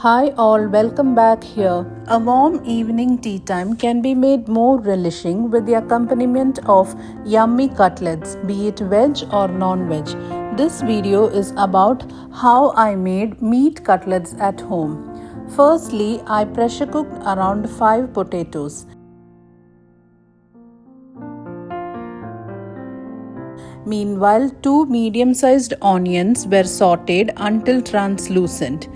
Hi all, welcome back here. A warm evening tea time can be made more relishing with the accompaniment of yummy cutlets, be it veg or non-veg. This video is about how I made meat cutlets at home. Firstly, I pressure cooked around 5 potatoes. Meanwhile, 2 medium-sized onions were sautéed until translucent.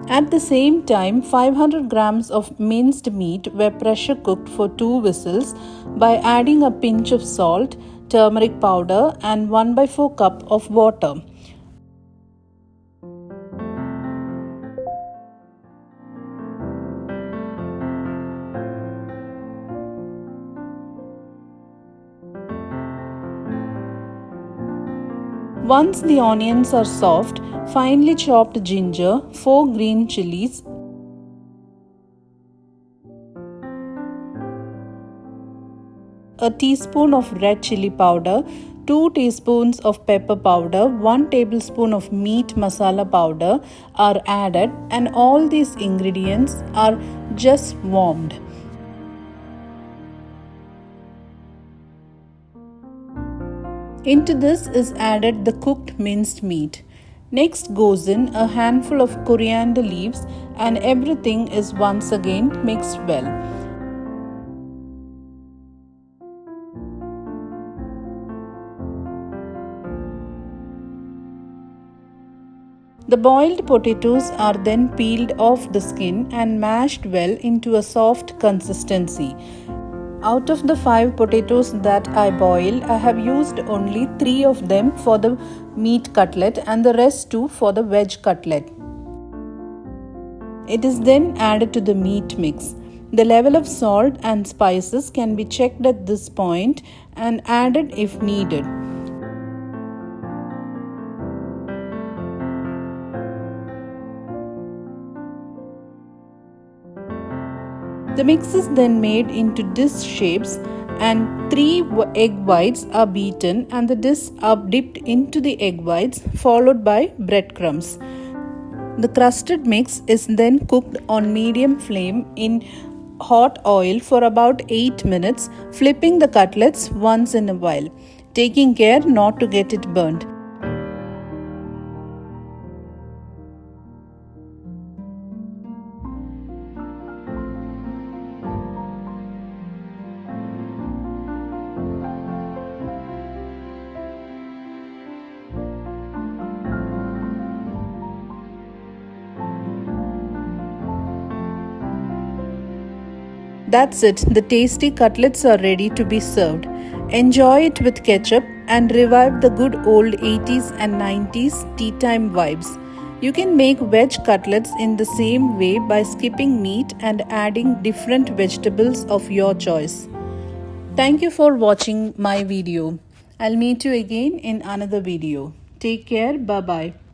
At the same time, 500 grams of minced meat were pressure cooked for 2 whistles by adding a pinch of salt, turmeric powder and 1/4 cup of water. Once the onions are soft, finely chopped ginger, 4 green chilies, a teaspoon of red chili powder, 2 teaspoons of pepper powder, 1 tablespoon of meat masala powder are added, and all these ingredients are just warmed. Into this is added the cooked minced meat. Next goes in a handful of coriander leaves and everything is once again mixed well. The boiled potatoes are then peeled off the skin and mashed well into a soft consistency. Out of the 5 potatoes that I boiled, I have used only 3 of them for the meat cutlet and the rest 2 for the veg cutlet. It is then added to the meat mix. The level of salt and spices can be checked at this point and added if needed. The mix is then made into disc shapes and 3 egg whites are beaten and the discs are dipped into the egg whites followed by breadcrumbs. The crusted mix is then cooked on medium flame in hot oil for about 8 minutes, flipping the cutlets once in a while, taking care not to get it burnt. That's it, the tasty cutlets are ready to be served. Enjoy it with ketchup and revive the good old 80s and 90s tea time vibes. You can make veg cutlets in the same way by skipping meat and adding different vegetables of your choice. Thank you for watching my video. I'll meet you again in another video. Take care, bye-bye.